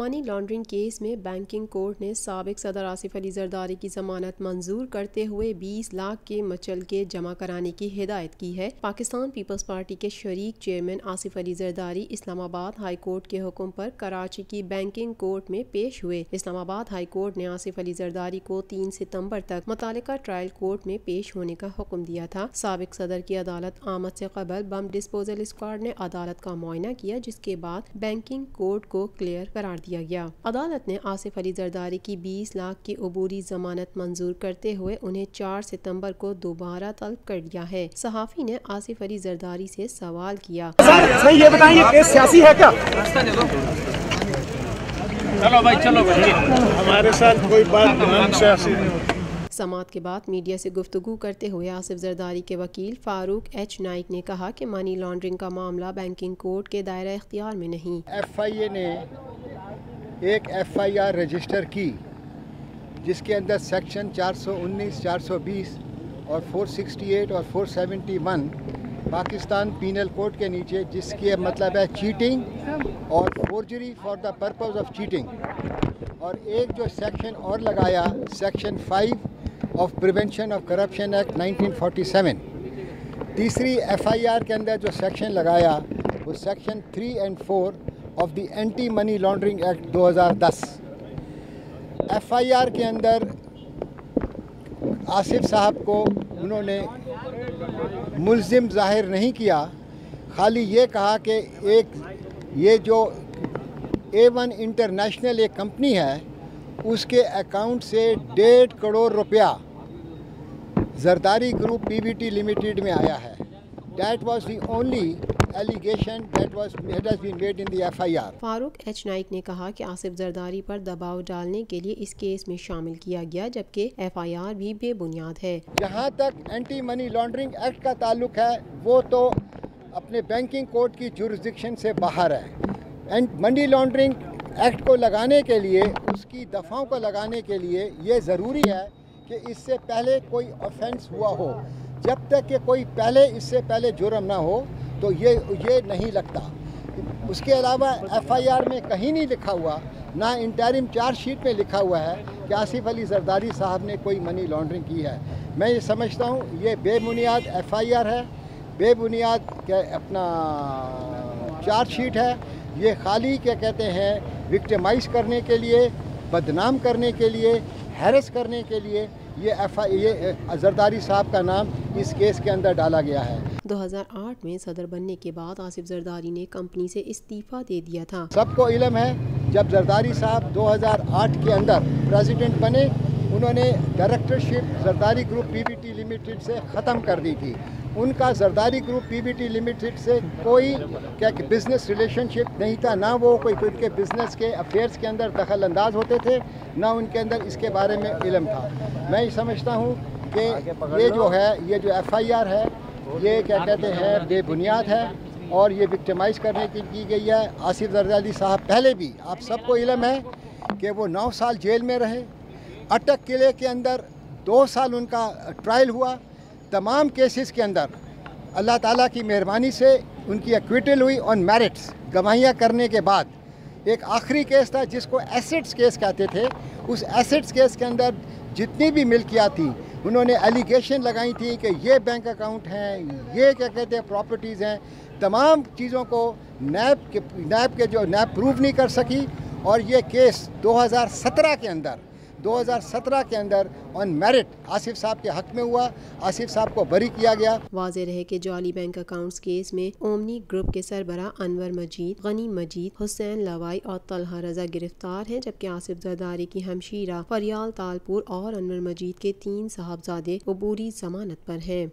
Money laundering case में banking court ने साबिक सदर आसिफ अली जरदारी की जमानत मंजूर करते हुए 20 लाख के मुचलके जमा कराने की हिदायत की है। पाकिस्तान पीपल्स पार्टी के शरीक chairman Asif Ali Zardari Islamabad high court के हुक्म पर कराची की बैंकिंग कोर्ट में पेश हुए। इस्लामाबाद हाई कोर्ट ने आसिफ अली जरदारी को 3 सितंबर तक मुतालिका ट्रायल कोर्ट में पेश होने का हुक्म दिया था। साबिक सदर की अदालत आमद से कबल बम डिस्पोजल स्क्वाड ने अदालत का मुआयना किया, जिसके बाद बैंकिंग कोर्ट को क्लियर करार दिया गया। अदालत ने आसिफ अली जरदारी की 20 लाख की अबूरी जमानत मंजूर करते हुए उन्हें 4 सितंबर को दोबारा तलब कर दिया है। सहाफी ने आसिफ अली जरदारी से सवाल किया, सर ये बताइए केस सियासी है क्या? चलो भाई हमारे साथ कोई बात सियासी नहीं होती। समाअत के बाद मीडिया से गुफ्तगू करते हुए आसिफ जरदारी के वकील फारूक एच नाइक ने कहा कि मनी लॉन्ड्रिंग का मामला बैंकिंग कोर्ट के दायरा इख्तियार में नहीं। FIA ने एक FIR रजिस्टर की जिसके अंदर सेक्शन 419, 420 और 468 और 471 पाकिस्तान पीनल कोड के नीचे, जिसकी मतलब है चीटिंग और forgery for the purpose of cheating. और एक जो सेक्शन और लगाया, section 5 of prevention of corruption act 1947। तीसरी FIR के अंदर जो सेक्शन लगाया वो सेक्शन 3 और 4 of the anti money laundering act 2010। FIR के अंदर आसिफ साहब को उन्होंने मुल्ज़िम ज़ाहिर नहीं किया, खाली ये कहा कि ये जो A1 इंटरनेशनल एक कंपनी है उसके अकाउंट से 1.5 करोड़ रुपया जरदारी ग्रुप PVT लिमिटेड में आया है। That was the only allegation that has been made in the FIR। Farooq H Naik ने कहा कि आसिफ जरदारी पर दबाव डालने के लिए इस केस में शामिल किया गया, जबकि FIR भी बेबुनियाद है। जहाँ तक एंटी मनी लॉन्ड्रिंग एक्ट का ताल्लुक है वो तो अपने बैंकिंग कोर्ट की जुरिस्डिक्शन से बाहर है। एंड मनी लॉन्ड्रिंग एक्ट को लगाने के लिए, उसकी दफ़ाओं को लगाने के लिए ये ज़रूरी है कि इससे पहले कोई ऑफेंस हुआ हो। जब तक कि कोई इससे पहले जुर्म ना हो तो ये नहीं लगता। उसके अलावा FIR में कहीं नहीं लिखा हुआ, ना इंटरिम चार्जशीट में लिखा हुआ है कि आसिफ अली जरदारी साहब ने कोई मनी लॉन्ड्रिंग की है। मैं ये समझता हूँ ये बेबुनियाद FIR है, बेबुनियाद अपना चार्जशीट है। ये खाली क्या कहते हैं, विक्टिमाइज करने के लिए, बदनाम करने के लिए, हैरेस करने के लिए ये जरदारी साहब का नाम इस केस के अंदर डाला गया है। 2008 में सदर बनने के बाद आसिफ जरदारी ने कंपनी से इस्तीफा दे दिया था। सबको इल्म है जब जरदारी साहब 2008 के अंदर प्रेसिडेंट बने, उन्होंने directorship Zardari group PVT limited से ख़त्म कर दी थी। उनका जरदारी ग्रुप PVT लिमिटेड से कोई बिज़नेस रिलेशनशिप नहीं था, ना वो कोई उनके बिज़नेस के अफेयर्स के अंदर दखल अंदाज होते थे, ना उनके अंदर इसके बारे में इल्म था। मैं समझता हूँ कि ये जो FIR है ये क्या कहते हैं बेबुनियाद है और ये विक्टिमाइज करने की गई है। आसिफ जरदारी साहब पहले भी, आप सबको इल्म है कि वो 9 साल जेल में रहे। अटक किले के अंदर 2 साल उनका ट्रायल हुआ। तमाम केसेस के अंदर अल्लाह ताला की मेहरबानी से उनकी एक्विटल हुई ऑन मेरिट्स, गवाहियाँ करने के बाद। एक आखिरी केस था जिसको एसेट्स केस कहते थे। उस एसेट्स केस के अंदर जितनी भी मिल्कियात थी, उन्होंने एलिगेशन लगाई थी कि ये बैंक अकाउंट हैं, ये क्या कहते हैं प्रॉपर्टीज़ हैं। तमाम चीज़ों को नैब प्रूव नहीं कर सकी और ये केस 2017 के अंदर ऑन मेरिट आसिफ साहब के हक में हुआ। आसिफ साहब को बरी किया गया। वाज़ेह रहे कि जाली बैंक अकाउंट्स केस में ओमनी ग्रुप के सरबरा अनवर मजीद, गनी मजीद, हुसैन लवाई और तलहा रजा गिरफ्तार हैं, जबकि आसिफ जरदारी की हमशीरा फरियाल तालपुर और अनवर मजीद के 3 साहबजादे अबूरी जमानत पर हैं।